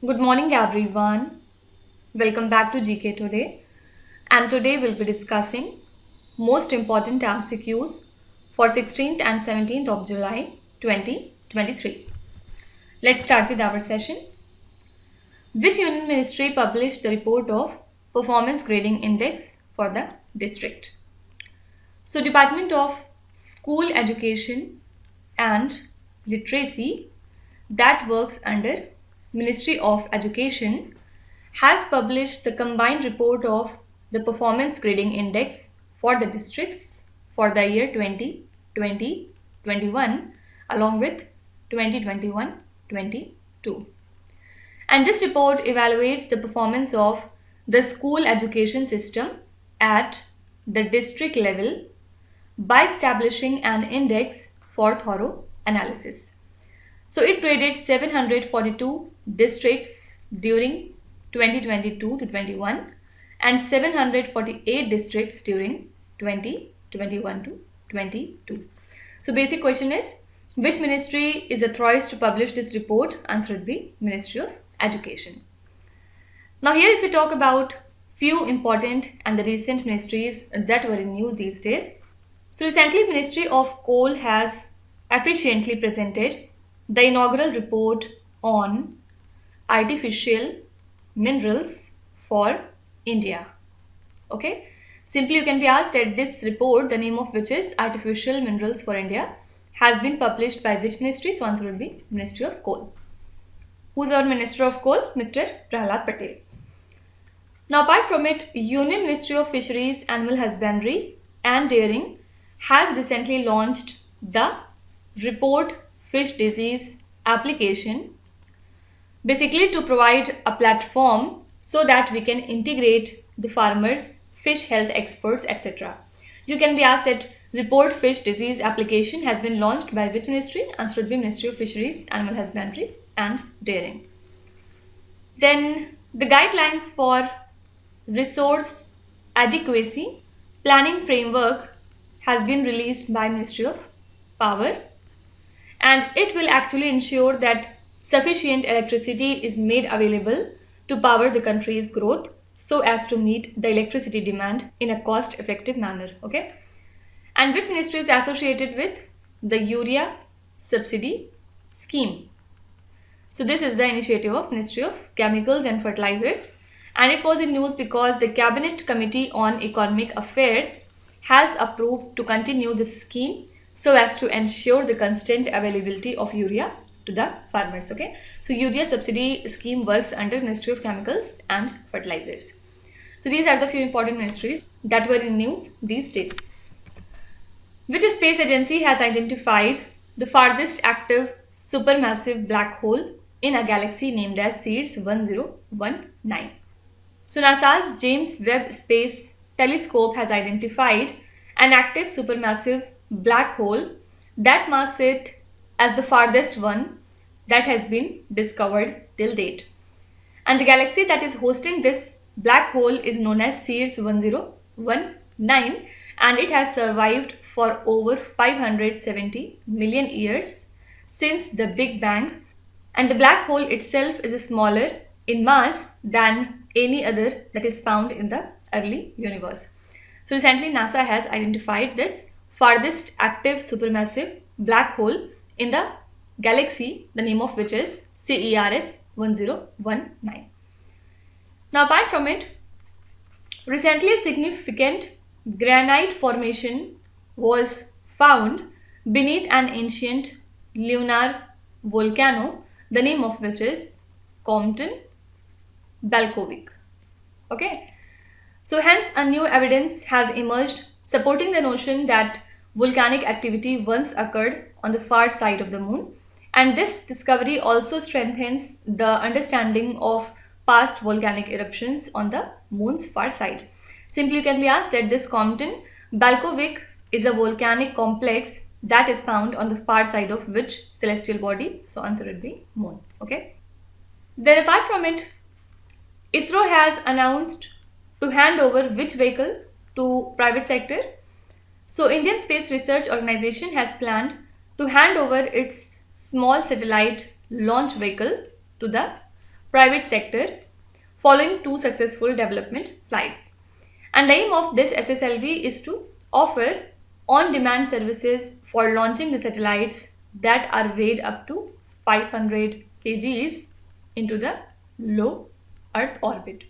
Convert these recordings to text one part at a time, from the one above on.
Good morning everyone. Welcome back to GK Today. And today we'll be discussing most important MCQs for 16th and 17th of July 2023. Let's start with our session. Which Union Ministry published the report of Performance Grading Index for the district? So Department of School Education and Literacy, that works under Ministry of Education, has published the combined report of the Performance Grading Index for the districts for the year 2020-21 along with 2021-22. And this report evaluates the performance of the school education system at the district level by establishing an index for thorough analysis. So it graded 742 districts during 2022 to 21 and 748 districts during 2021 to 22. So basic question is, which ministry is authorized to publish this report? Answer would be Ministry of Education. Now here if we talk about few important and the recent ministries that were in news these days. So recently Ministry of Coal has efficiently presented the inaugural report on artificial minerals for India. Okay, simply you can be asked that this report, the name of which is Artificial Minerals for India, has been published by which ministry? So answer will be Ministry of Coal. Who's our Minister of Coal? Mr. Prahlad Patel. Now apart from it, Union Ministry of Fisheries, Animal Husbandry and Dairying has recently launched the Report Fish Disease application, basically to provide a platform so that we can integrate the farmers, fish health experts, etc. You can be asked that Report Fish Disease application has been launched by which ministry? Answer would be Ministry of Fisheries, Animal Husbandry and Dairying. Then the guidelines for resource adequacy planning framework has been released by Ministry of Power, and it will actually ensure that sufficient electricity is made available to power the country's growth so as to meet the electricity demand in a cost-effective manner. Okay, and which ministry is associated with the urea subsidy scheme? So this is the initiative of Ministry of Chemicals and Fertilizers, and it was in news because the Cabinet Committee on Economic Affairs has approved to continue this scheme so as to ensure the constant availability of urea to the farmers. Okay, so urea subsidy scheme works under Ministry of Chemicals and Fertilizers. So these are the few important ministries that were in news these days. Which space agency has identified the farthest active supermassive black hole in a galaxy named as CEERS 1019? So NASA's James Webb Space Telescope has identified an active supermassive black hole that marks it as the farthest one that has been discovered till date. And the galaxy that is hosting this black hole is known as CEERS 1019, and it has survived for over 570 million years since the Big Bang, and the black hole itself is smaller in mass than any other that is found in the early universe. So recently NASA has identified this farthest active supermassive black hole in the galaxy, the name of which is CEERS 1019. Now apart from it, recently a significant granite formation was found beneath an ancient lunar volcano, the name of which is Compton Balkovic. Okay, so hence a new evidence has emerged supporting the notion that volcanic activity once occurred on the far side of the moon, and this discovery also strengthens the understanding of past volcanic eruptions on the moon's far side. Simply you can be asked that this Compton Balkovic is a volcanic complex that is found on the far side of which celestial body? So answer would be moon. Okay, then apart from it, ISRO has announced to hand over which vehicle to private sector? So Indian Space Research Organization has planned to hand over its small satellite launch vehicle to the private sector following 2 successful development flights. And the aim of this SSLV is to offer on-demand services for launching the satellites that are weighed up to 500 kgs into the low Earth orbit.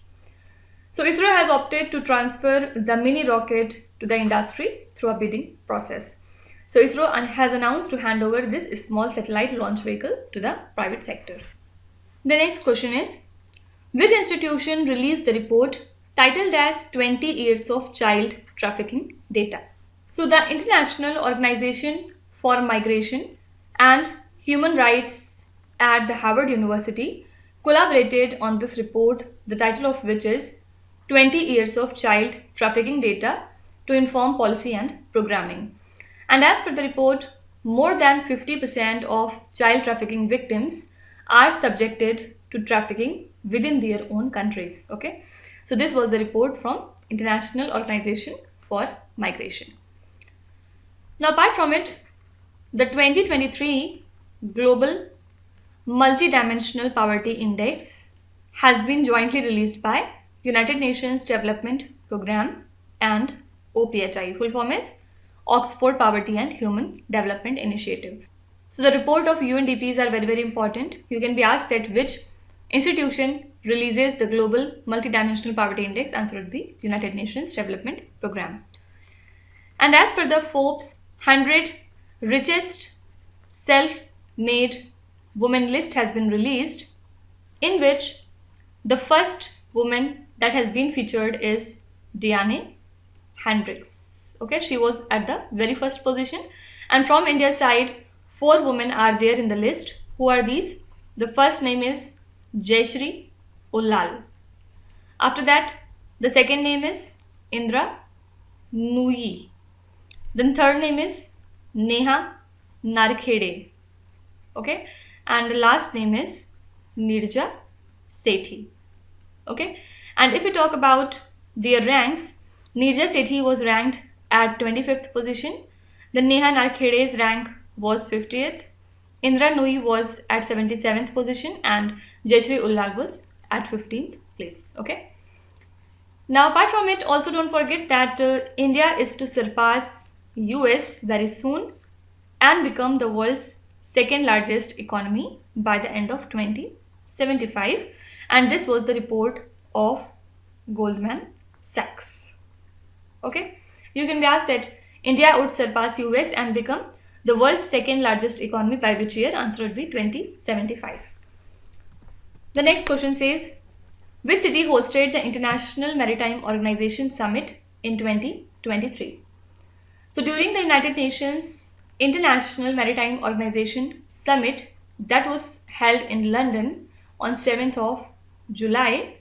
So ISRO has opted to transfer the mini rocket to the industry through a bidding process. So ISRO has announced to hand over this small satellite launch vehicle to the private sector. The next question is, which institution released the report titled as 20 Years of Child Trafficking Data? So the International Organization for Migration and Human Rights at the Harvard University collaborated on this report, the title of which is 20 Years of Child Trafficking Data to Inform Policy and Programming. And as per the report, more than 50% of child trafficking victims are subjected to trafficking within their own countries. Okay, so this was the report from International Organization for Migration. Now, apart from it, the 2023 Global Multidimensional Poverty Index has been jointly released by United Nations Development Programme and OPHI, full form is Oxford Poverty and Human Development Initiative. So the report of UNDPs are very, very important. You can be asked that which institution releases the Global Multidimensional Poverty Index. Answer would be United Nations Development Programme. And as per the Forbes 100 richest self-made women list has been released, in which the first woman that has been featured is Diane Hendricks. Okay, she was at the very first position, and from India's side 4 women are there in the list. Who are these? The first name is Jayashree Ullal. After that, the second name is Indra Nooyi. Then third name is Neha Narkhede. Okay, and the last name is Nirja Sethi. Okay, and if we talk about their ranks, Nirja Sethi was ranked at 25th position. Then Neha Narkhede's rank was 50th. Indra Nooyi was at 77th position, and Jayashree Ullal was at 15th place. Okay. Now, apart from it, also don't forget that India is to surpass US very soon and become the world's second largest economy by the end of 2075. And this was the report of Goldman Sachs. Okay. You can be asked that India would surpass US and become the world's second largest economy by which year? Answer would be 2075. The next question says, which city hosted the International Maritime Organization Summit in 2023? So during the United Nations International Maritime Organization Summit that was held in London on 7th of July,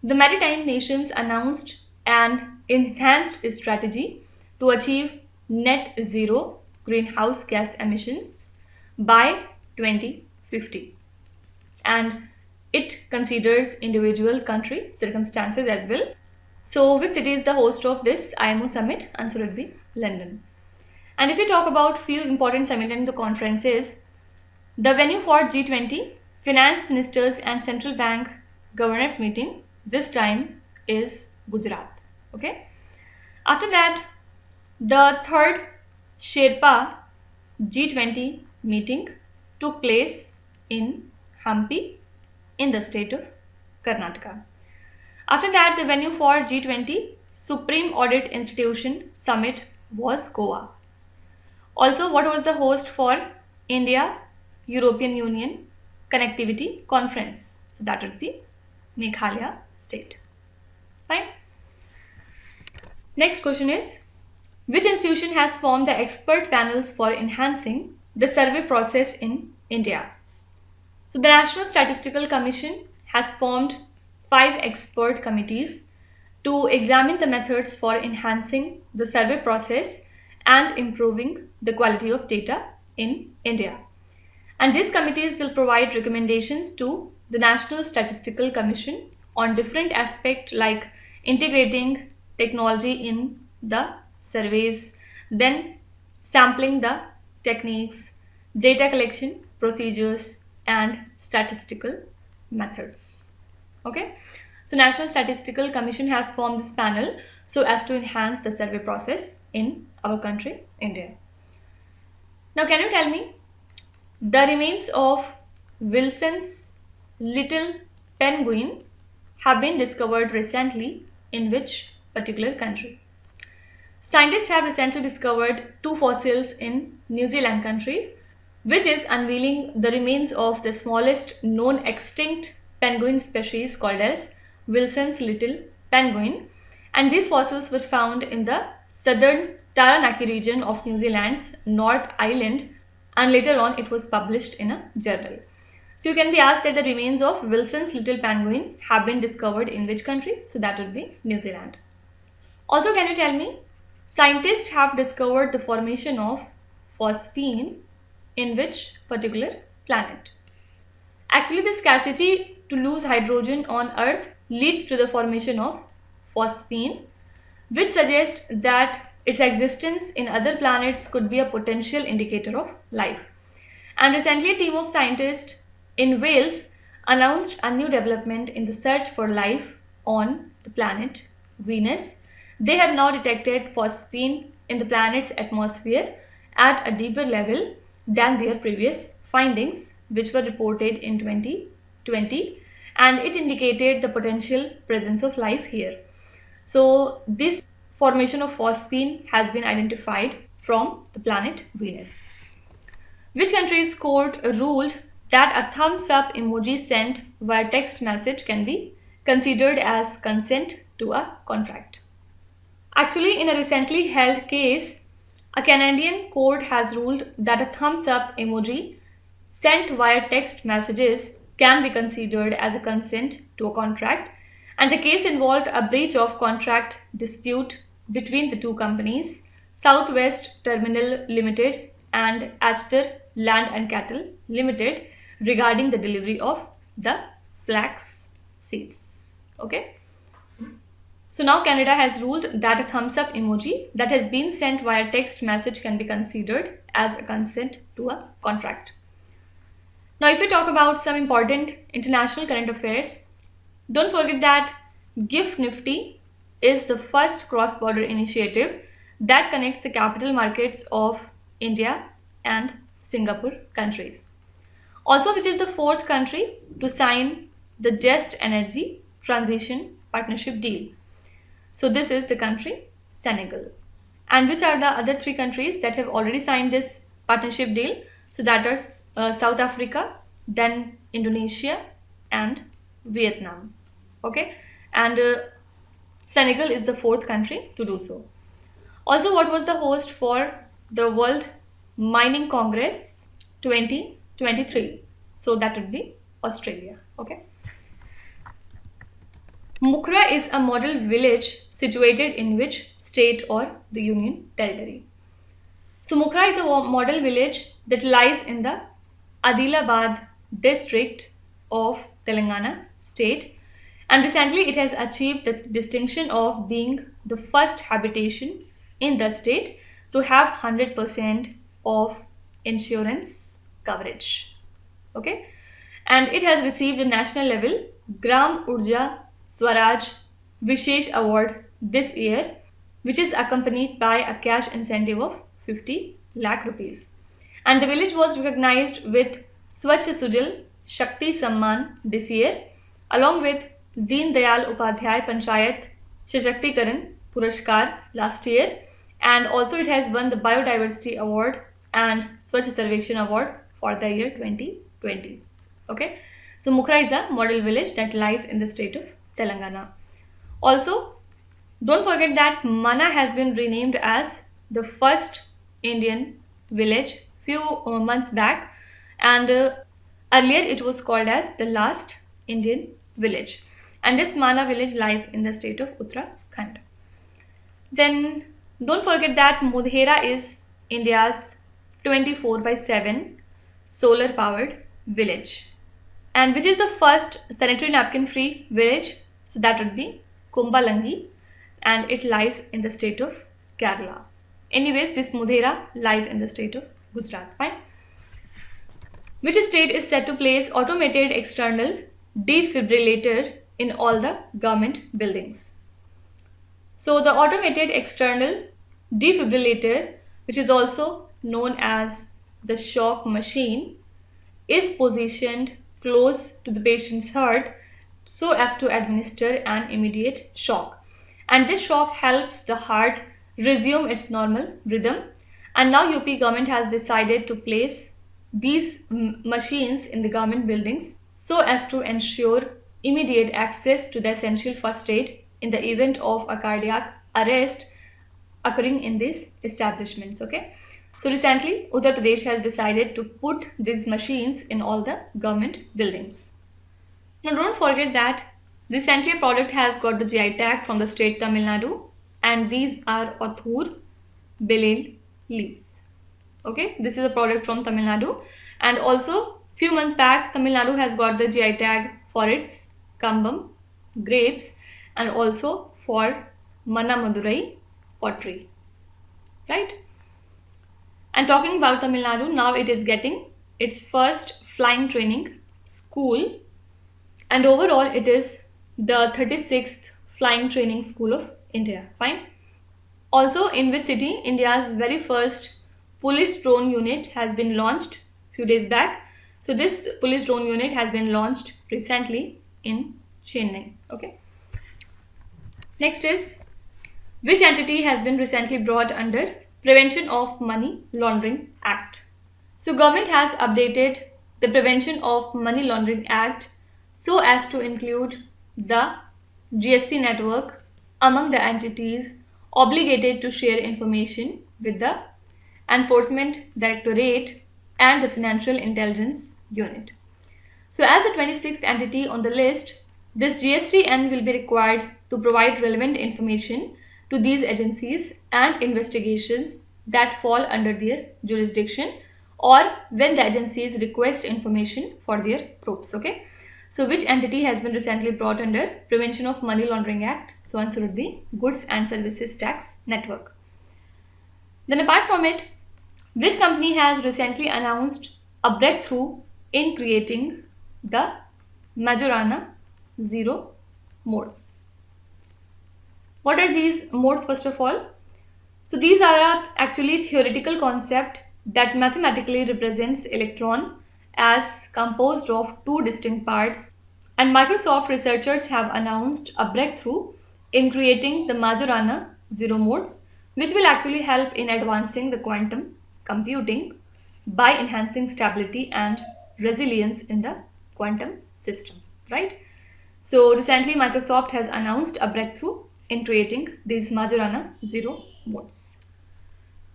the maritime nations announced an enhanced strategy to achieve net zero greenhouse gas emissions by 2050, and it considers individual country circumstances as well. So which city is the host of this IMO summit? Answer would be London. And if we talk about few important summit and the conferences, the venue for G20 finance ministers and central bank governors meeting this time is Gujarat. Okay. After that, the third Sherpa G20 meeting took place in Hampi in the state of Karnataka. After that, the venue for G20 Supreme Audit Institution Summit was Goa. Also, what was the host for India European Union Connectivity Conference? So that would be Meghalaya state. Fine. Next question is, which institution has formed the expert panels for enhancing the survey process in India? So the National Statistical Commission has formed 5 expert committees to examine the methods for enhancing the survey process and improving the quality of data in India. And these committees will provide recommendations to the National Statistical Commission on different aspects like integrating technology in the surveys, then sampling the techniques, data collection procedures, and statistical methods. Okay, so National Statistical Commission has formed this panel so as to enhance the survey process in our country, India. Now, can you tell me the remains of Wilson's little penguin have been discovered recently in which particular country? Scientists have recently discovered 2 fossils in New Zealand country, which is unveiling the remains of the smallest known extinct penguin species called as Wilson's little penguin. And these fossils were found in the southern Taranaki region of New Zealand's North Island, and later on it was published in a journal. So you can be asked that the remains of Wilson's little penguin have been discovered in which country? So that would be New Zealand. Also, can you tell me, scientists have discovered the formation of phosphine in which particular planet? Actually, the scarcity to lose hydrogen on Earth leads to the formation of phosphine, which suggests that its existence in other planets could be a potential indicator of life. And recently, a team of scientists in Wales announced a new development in the search for life on the planet Venus. They have now detected phosphine in the planet's atmosphere at a deeper level than their previous findings, which were reported in 2020, and it indicated the potential presence of life here. So this formation of phosphine has been identified from the planet Venus. Which country's court ruled that a thumbs up emoji sent via text message can be considered as consent to a contract? Actually, in a recently held case, a Canadian court has ruled that a thumbs up emoji sent via text messages can be considered as a consent to a contract, and the case involved a breach of contract dispute between the 2 companies, Southwest Terminal Limited and Ashter Land and Cattle Limited, regarding the delivery of the flax seeds. Okay. So now Canada has ruled that a thumbs up emoji that has been sent via text message can be considered as a consent to a contract. Now, if we talk about some important international current affairs, don't forget that GIFT Nifty is the first cross-border initiative that connects the capital markets of India and Singapore countries. Also, which is the 4th country to sign the Just Energy Transition Partnership Deal. So this is the country Senegal. And which are the other 3 countries that have already signed this partnership deal? So that are South Africa, then Indonesia and Vietnam. Okay, and Senegal is the 4th country to do so. Also, what was the host for the World Mining Congress 2023? So that would be Australia. Okay. Mukra is a model village situated in which state or the Union Territory? So Mukra is a model village that lies in the Adilabad district of Telangana state, and recently it has achieved the distinction of being the first habitation in the state to have 100% of insurance coverage. Okay, and it has received the national level Gram Urja Swaraj Vishesh Award this year, which is accompanied by a cash incentive of 50 lakh rupees. And the village was recognized with Swachh Sujal Shakti Samman this year, along with Deen Dayal Upadhyay Panchayat Sashakti Puraskar last year, and also it has won the Biodiversity Award and Swachh Sarvekshan Award for the year 2020. Okay, so Mukra is a model village that lies in the state of Telangana. Also, don't forget that Mana has been renamed as the first Indian village few months back, and earlier it was called as the last Indian village, and this Mana village lies in the state of Uttarakhand. Then don't forget that Modhera is India's 24/7 solar powered village, and which is the first sanitary napkin free village? So that would be Kumbalangi, and it lies in the state of Kerala. Anyways, this Modhera lies in the state of Gujarat. Fine. Which state is set to place Automated External defibrillator in all the government buildings. So the automated external defibrillator, which is also known as the shock machine, is positioned close to the patient's heart so as to administer an immediate shock. And this shock helps the heart resume its normal rhythm. And now UP government has decided to place these machines in the government buildings so as to ensure immediate access to the essential first aid in the event of a cardiac arrest occurring in these establishments. Okay, so recently Uttar Pradesh has decided to put these machines in all the government buildings. Now don't forget that recently a product has got the GI tag from the state Tamil Nadu, and these are Athur Belil leaves. Okay, this is a product from Tamil Nadu, and also few months back Tamil Nadu has got the GI tag for its kambam grapes and also for Manamadurai pottery, right? And talking about Tamil Nadu, now it is getting its first flying training school, and overall it is the 36th flying training school of India. Fine. Also, in which city India's very first police drone unit has been launched few days back. So this police drone unit has been launched recently in Chennai. Okay. Next is, which entity has been recently brought under Prevention of Money Laundering Act? So government has updated the Prevention of Money Laundering Act so as to include the GST network among the entities obligated to share information with the Enforcement Directorate and the Financial Intelligence Unit. So as the 26th entity on the list, this GSTN will be required to provide relevant information to these agencies and investigations that fall under their jurisdiction, or when the agencies request information for their probes. Okay, so which entity has been recently brought under Prevention of Money Laundering Act? So answer would be Goods and Services Tax Network. Then apart from it, which company has recently announced a breakthrough in creating the Majorana Zero modes? What are these modes first of all? So these are actually theoretical concept that mathematically represents electron as composed of two distinct parts, and Microsoft researchers have announced a breakthrough in creating the Majorana Zero modes, which will actually help in advancing the quantum computing by enhancing stability and resilience in the quantum system, right? So recently Microsoft has announced a breakthrough in creating these Majorana Zero modes.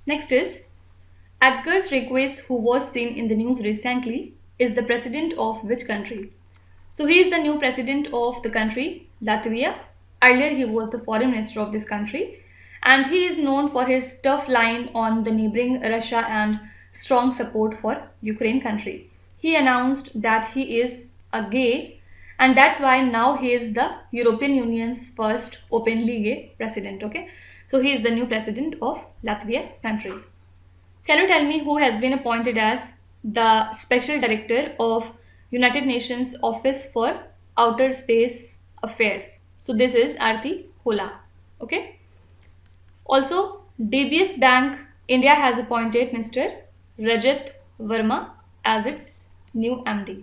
Next is, Edgar Request, who was seen in the news recently, is the president of which country? So he is the new president of the country Latvia. Earlier he was the foreign minister of this country, and he is known for his tough line on the neighboring Russia and strong support for Ukraine country. He announced that he is a gay, and that's why now he is the European Union's first openly gay president. Okay, so he is the new president of Latvia country. Can you tell me who has been appointed as the Special Director of United Nations Office for Outer Space Affairs? So this is Arti Hola. Okay. Also, DBS Bank India has appointed Mr. Rajat Verma as its new MD.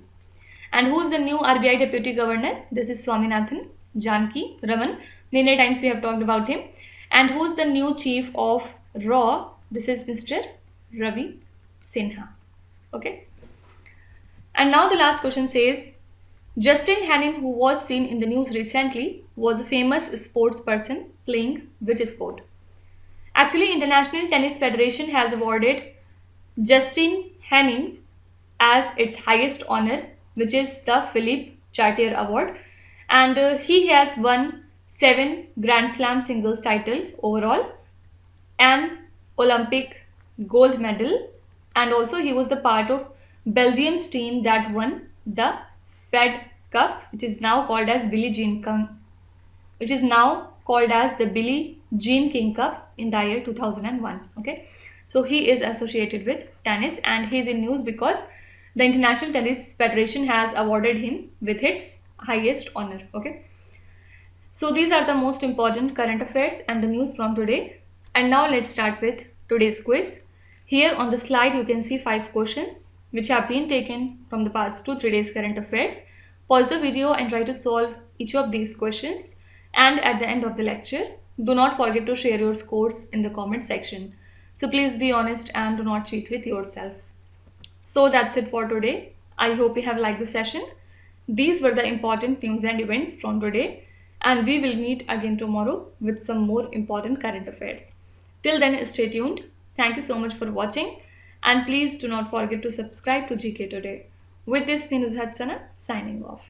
And who is the new RBI Deputy Governor? This is Swaminathan Janki Raman. Many times we have talked about him. And who is the new Chief of RAW? This is Mr. Ravi Sinha. Okay. And now the last question says, Justin Hanning, who was seen in the news recently, was a famous sports person playing which sport? Actually, International Tennis Federation has awarded Justin Hanning as its highest honor, which is the Philippe Chartier Award, and he has won 7 Grand Slam singles title overall, an Olympic gold medal, and also he was the part of Belgium's team that won the Fed Cup, which is now called as Billie Jean King Cup in the year 2001. Okay, so he is associated with tennis, and he is in news because the International Tennis Federation has awarded him with its highest honor. Okay. So these are the most important current affairs and the news from today. And now let's start with today's quiz. Here on the slide you can see 5 questions which have been taken from the past 2-3 days current affairs. Pause the video and try to solve each of these questions. And at the end of the lecture, do not forget to share your scores in the comment section. So please be honest and do not cheat with yourself. So that's it for today. I hope you have liked the session. These were the important news and events from today, and we will meet again tomorrow with some more important current affairs. Till then, stay tuned. Thank you so much for watching, and please do not forget to subscribe to GK Today. With this, me Nuzhat Sana signing off.